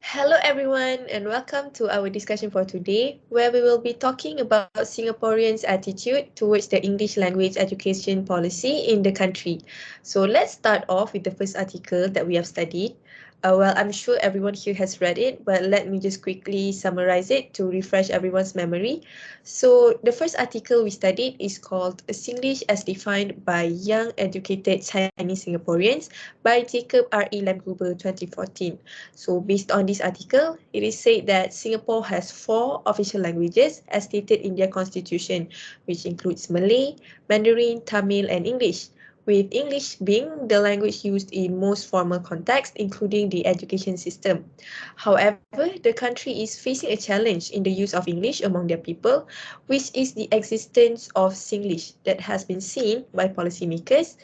Hello, everyone, and welcome to our discussion for today, where we will be talking about Singaporeans' attitude towards the English language education policy in the country. So, let's start off with the first article that we have studied. Well, I'm sure everyone here has read it, but let me just quickly summarize it to refresh everyone's memory. So, the first article we studied is called Singlish as Defined by Young Educated Chinese Singaporeans by Jacob R. E. Lamgruber 2014. So based on this article, it is said that Singapore has 4 official languages as stated in their constitution, which includes Malay, Mandarin, Tamil, and English, with English being the language used in most formal contexts, including the education system. However, the country is facing a challenge in the use of English among their people, which is the existence of Singlish that has been seen by policymakers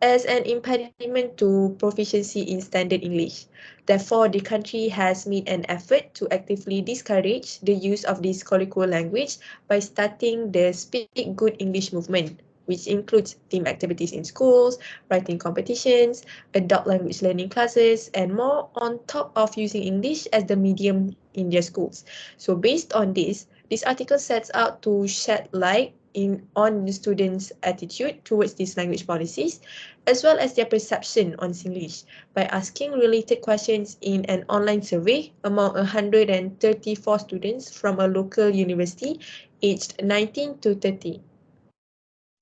as an impediment to proficiency in standard English. Therefore, the country has made an effort to actively discourage the use of this colloquial language by starting the Speak Good English movement, which includes theme activities in schools, writing competitions, adult language learning classes, and more on top of using English as the medium in their schools. So based on this article sets out to shed light on the students' attitude towards these language policies, as well as their perception on Singlish by asking related questions in an online survey among 134 students from a local university aged 19 to 30.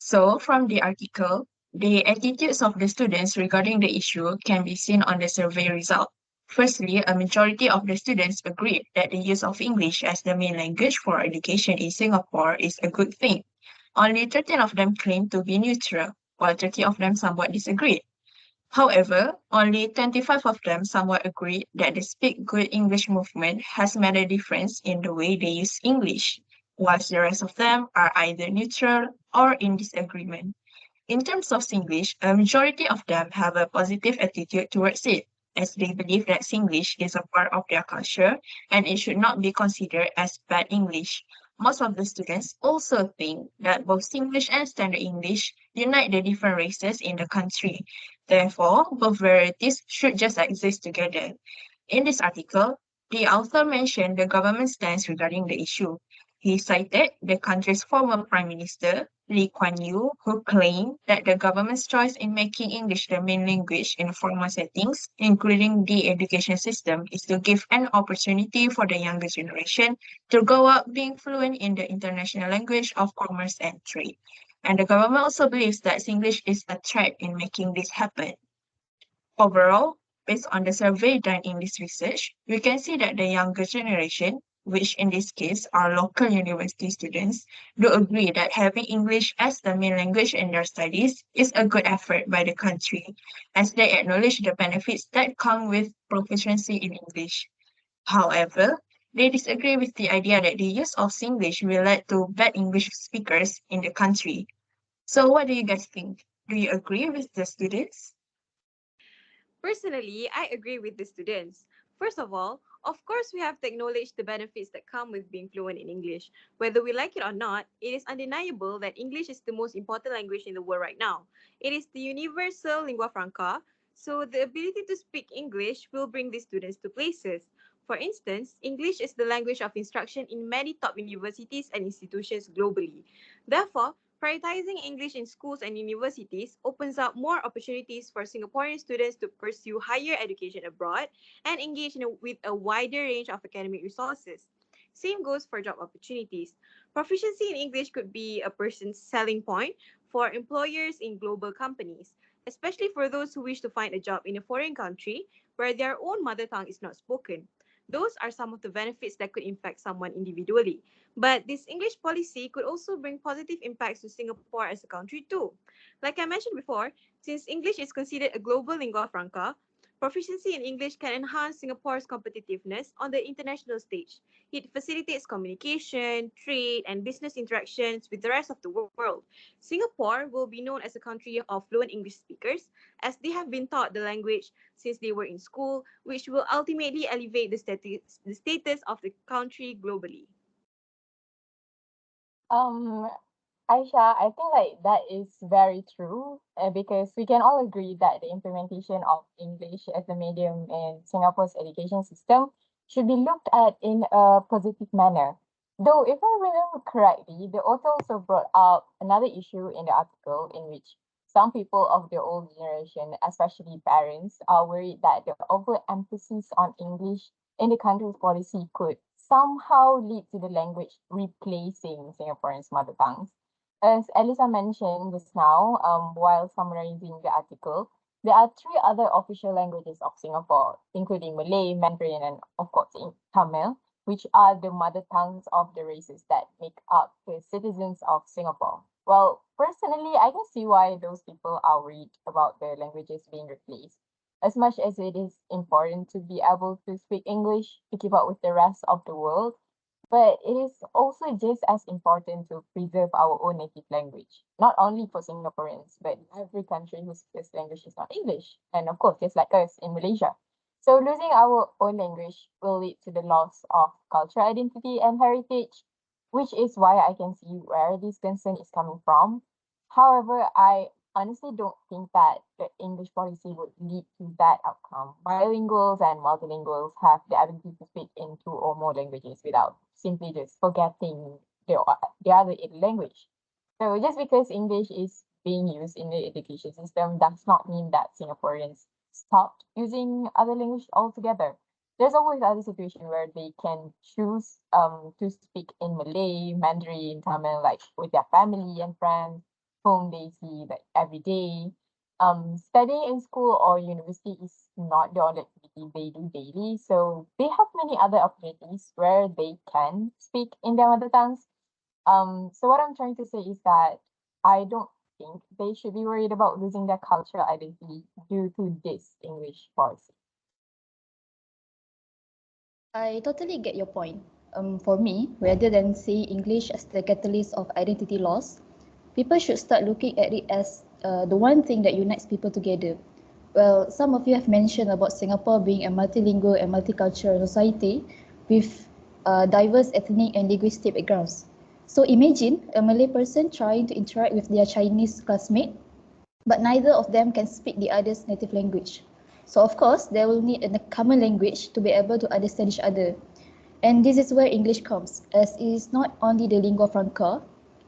So, from the article, the attitudes of the students regarding the issue can be seen on the survey result. Firstly, a majority of the students agreed that the use of English as the main language for education in Singapore is a good thing. Only 13 of them claimed to be neutral, while 30 of them somewhat disagreed. However, only 25 of them somewhat agreed that the Speak Good English movement has made a difference in the way they use English, whilst the rest of them are either neutral or in disagreement. In terms of Singlish, a majority of them have a positive attitude towards it, as they believe that Singlish is a part of their culture and it should not be considered as bad English. Most of the students also think that both Singlish and Standard English unite the different races in the country. Therefore, both varieties should just exist together. In this article, the author mentioned the government's stance regarding the issue. He cited the country's former Prime Minister, Lee Kuan Yew, who claimed that the government's choice in making English the main language in formal settings, including the education system, is to give an opportunity for the younger generation to grow up being fluent in the international language of commerce and trade. And the government also believes that English is a threat in making this happen. Overall, based on the survey done in this research, we can see that the younger generation, which in this case are local university students, do agree that having English as the main language in their studies is a good effort by the country, as they acknowledge the benefits that come with proficiency in English. However, they disagree with the idea that the use of Singlish will lead to bad English speakers in the country. So what do you guys think? Do you agree with the students? Personally, I agree with the students. First of all, of course, we have to acknowledge the benefits that come with being fluent in English. Whether we like it or not, it is undeniable that English is the most important language in the world right now. It is the universal lingua franca, so the ability to speak English will bring these students to places. For instance, English is the language of instruction in many top universities and institutions globally. Therefore, prioritizing English in schools and universities opens up more opportunities for Singaporean students to pursue higher education abroad and engage with a wider range of academic resources. Same goes for job opportunities. Proficiency in English could be a person's selling point for employers in global companies, especially for those who wish to find a job in a foreign country where their own mother tongue is not spoken. Those are some of the benefits that could impact someone individually. But this English policy could also bring positive impacts to Singapore as a country too. Like I mentioned before, since English is considered a global lingua franca, proficiency in English can enhance Singapore's competitiveness on the international stage. It facilitates communication, trade, and business interactions with the rest of the world. Singapore will be known as a country of fluent English speakers, as they have been taught the language since they were in school, which will ultimately elevate the status of the country globally. Um, Aisha, I think like that is very true because we can all agree that the implementation of English as a medium in Singapore's education system should be looked at in a positive manner. Though, if I remember correctly, the author also brought up another issue in the article in which some people of the old generation, especially parents, are worried that the overemphasis on English in the country's policy could somehow lead to the language replacing Singaporeans' mother tongues. As Ellysa mentioned just now, while summarizing the article, there are three other official languages of Singapore, including Malay, Mandarin, and of course Tamil, which are the mother tongues of the races that make up the citizens of Singapore. Well, personally, I can see why those people are worried about the languages being replaced. As much as it is important to be able to speak English to keep up with the rest of the world, but it is also just as important to preserve our own native language, not only for Singaporeans, but every country whose first language is not English. And of course, just like us in Malaysia. So losing our own language will lead to the loss of cultural identity and heritage, which is why I can see where this concern is coming from. However, I honestly don't think that the English policy would lead to that outcome. Bilinguals and multilinguals have the ability to speak in two or more languages without simply just forgetting the other language. So just because English is being used in the education system does not mean that Singaporeans stopped using other language altogether. There's always other situation where they can choose to speak in Malay, Mandarin, Tamil, like with their family and friends whom they see like every day. Studying in school or university is not the only activity they do daily, so they have many other opportunities where they can speak in their mother tongues. So what I'm trying to say is that I don't think they should be worried about losing their cultural identity due to this English policy. I totally get your point. For me, rather than seeing English as the catalyst of identity loss, people should start looking at it as the one thing that unites people together. Well, some of you have mentioned about Singapore being a multilingual and multicultural society with diverse ethnic and linguistic backgrounds. So imagine a Malay person trying to interact with their Chinese classmate, but neither of them can speak the other's native language. So of course, they will need a common language to be able to understand each other. And this is where English comes, as it is not only the lingua franca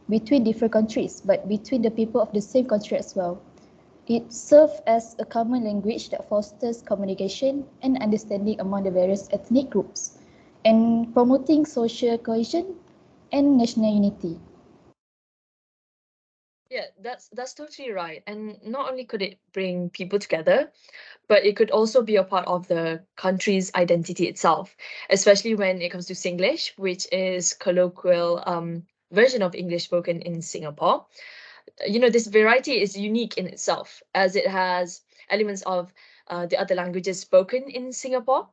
between different countries, but between the people of the same country as well. It serves as a common language that fosters communication and understanding among the various ethnic groups, and promoting social cohesion and national unity. Yeah, that's totally right. And not only could it bring people together, but it could also be a part of the country's identity itself, especially when it comes to Singlish, which is colloquial version of English spoken in Singapore. You know, this variety is unique in itself, as it has elements of the other languages spoken in Singapore,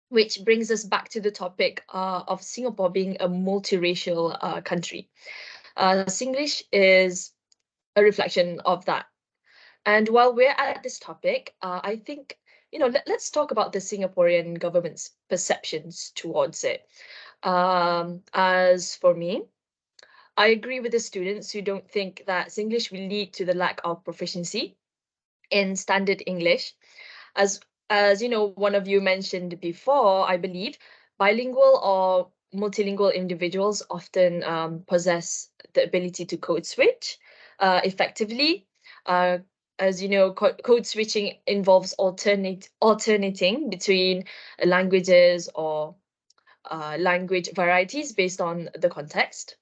which brings us back to the topic of Singapore being a multiracial country. Singlish is a reflection of that. And while we're at this topic, I think, let's talk about the Singaporean government's perceptions towards it. As for me, I agree with the students who don't think that Singlish will lead to the lack of proficiency in standard English. As as you know, one of you mentioned before, I believe bilingual or multilingual individuals often possess the ability to code switch effectively. Uh, as you know, code switching involves alternating between languages or language varieties based on the context.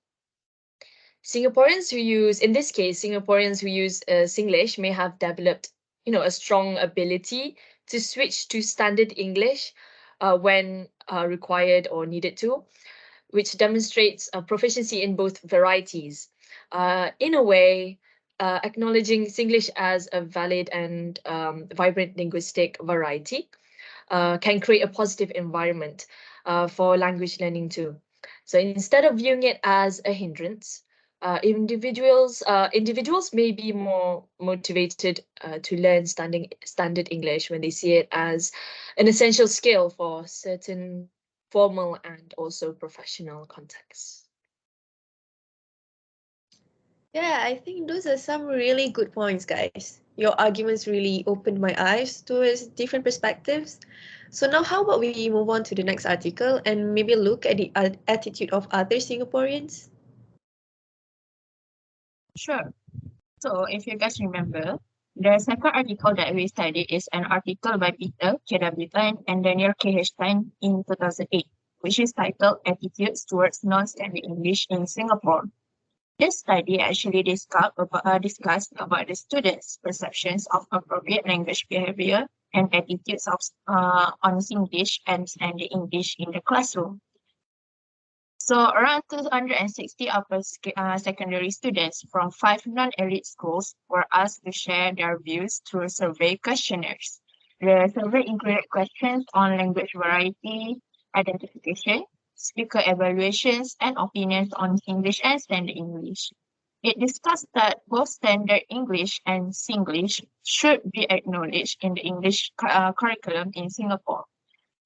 Singaporeans who use, in this case, Singaporeans who use Singlish may have developed, a strong ability to switch to standard English when required or needed to, which demonstrates proficiency in both varieties. In a way, acknowledging Singlish as a valid and vibrant linguistic variety can create a positive environment for language learning too. So instead of viewing it as a hindrance, individuals may be more motivated to learn standard English when they see it as an essential skill for certain formal and also professional contexts. Yeah, I think those are some really good points, guys. Your arguments really opened my eyes towards different perspectives. So now how about we move on to the next article and maybe look at the attitude of other Singaporeans? Sure. So if you guys remember, the second article that we studied is an article by Peter KW10 and Daniel KH Stein in 2008, which is titled Attitudes Towards Non-Standard English in Singapore. This study actually discussed about the students' perceptions of appropriate language behavior and attitudes on Singlish and standard English in the classroom. So around 260 secondary students from 5 non-elite schools were asked to share their views through survey questionnaires. The survey included questions on language variety, identification, speaker evaluations, and opinions on English and standard English. It discussed that both standard English and Singlish should be acknowledged in the English curriculum in Singapore.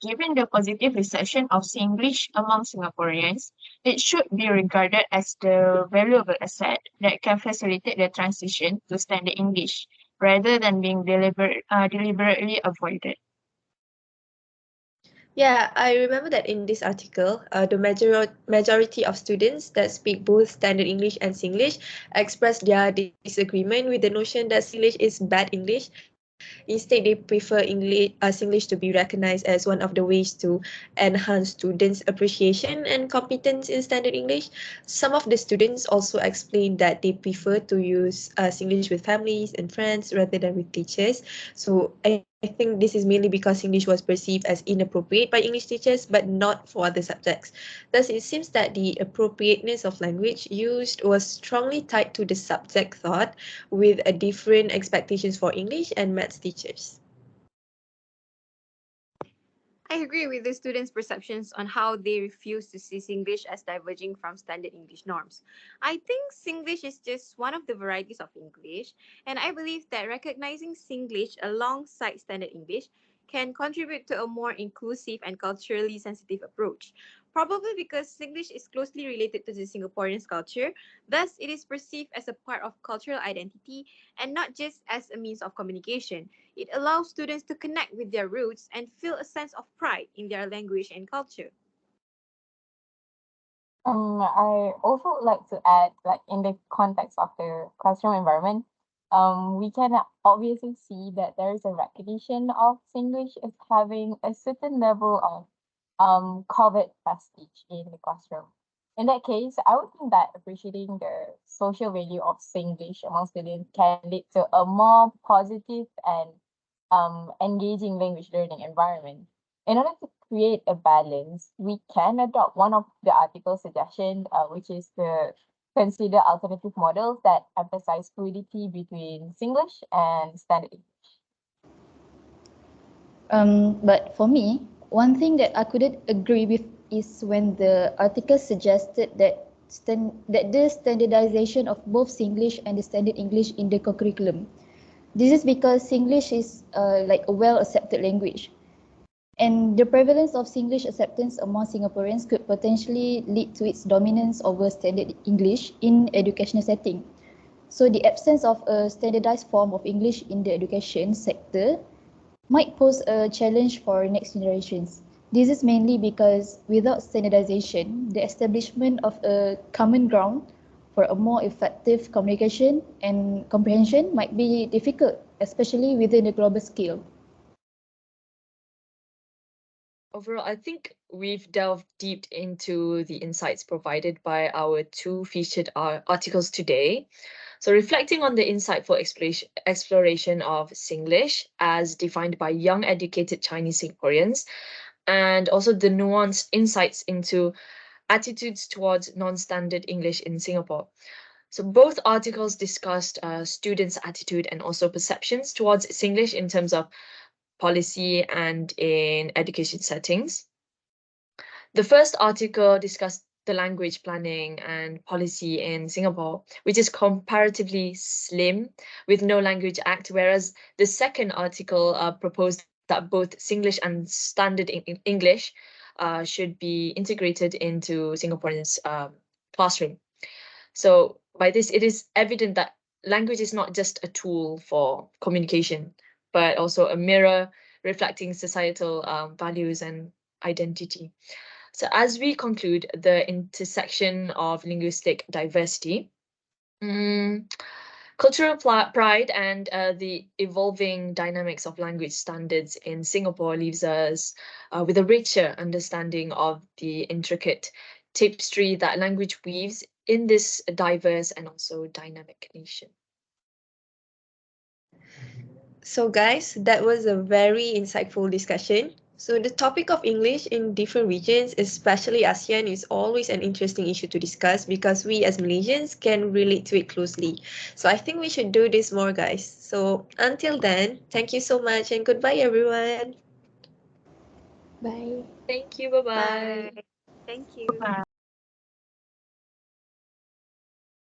Given the positive reception of Singlish among Singaporeans, it should be regarded as the valuable asset that can facilitate the transition to standard English, rather than being deliberately avoided. Yeah, I remember that in this article, the majority of students that speak both standard English and Singlish expressed their disagreement with the notion that Singlish is bad English. Instead, they prefer Singlish to be recognized as one of the ways to enhance students' appreciation and competence in standard English. Some of the students also explained that they prefer to use Singlish with families and friends rather than with teachers. So I think this is mainly because English was perceived as inappropriate by English teachers, but not for other subjects. Thus, it seems that the appropriateness of language used was strongly tied to the subject thought, with a different expectations for English and maths teachers. I agree with the students' perceptions on how they refuse to see Singlish as diverging from standard English norms. I think Singlish is just one of the varieties of English, and I believe that recognizing Singlish alongside standard English can contribute to a more inclusive and culturally sensitive approach. Probably because Singlish is closely related to the Singaporean's culture, thus it is perceived as a part of cultural identity and not just as a means of communication. It allows students to connect with their roots and feel a sense of pride in their language and culture. I also would like to add, like in the context of the classroom environment, we can obviously see that there is a recognition of Singlish as having a certain level of covert prestige in the classroom. In that case, I would think that appreciating the social value of Singlish among students can lead to a more positive and engaging language learning environment. In order to create a balance, we can adopt one of the article suggestion, which is to consider alternative models that emphasize fluidity between Singlish and standard English. But for me, one thing that I couldn't agree with is when the article suggested that the standardization of both Singlish and the standard English in the curriculum. This is because Singlish is like a well-accepted language. And the prevalence of Singlish acceptance among Singaporeans could potentially lead to its dominance over standard English in educational setting. So the absence of a standardized form of English in the education sector might pose a challenge for next generations. This is mainly because without standardization, the establishment of a common ground for a more effective communication and comprehension might be difficult, especially within the global scale. Overall, I think we've delved deep into the insights provided by our two featured articles today. So, reflecting on the insightful exploration of Singlish as defined by young educated Chinese Singaporeans, and also the nuanced insights into attitudes towards non-standard English in Singapore. So both articles discussed students' attitude and also perceptions towards Singlish in terms of policy and in education settings. The first article discussed the language planning and policy in Singapore, which is comparatively slim with no language act, whereas the second article proposed that both Singlish and standard English should be integrated into Singaporeans' classroom. So by this, it is evident that language is not just a tool for communication, but also a mirror reflecting societal values and identity. So as we conclude the intersection of linguistic diversity, cultural pride and the evolving dynamics of language standards in Singapore leaves us with a richer understanding of the intricate tapestry that language weaves in this diverse and also dynamic nation. So guys, that was a very insightful discussion. So the topic of English in different regions, especially ASEAN, is always an interesting issue to discuss because we as Malaysians can relate to it closely. So I think we should do this more, guys. So until then, thank you so much and goodbye, everyone. Bye. Thank you. Bye-bye. Bye. Thank you. Bye.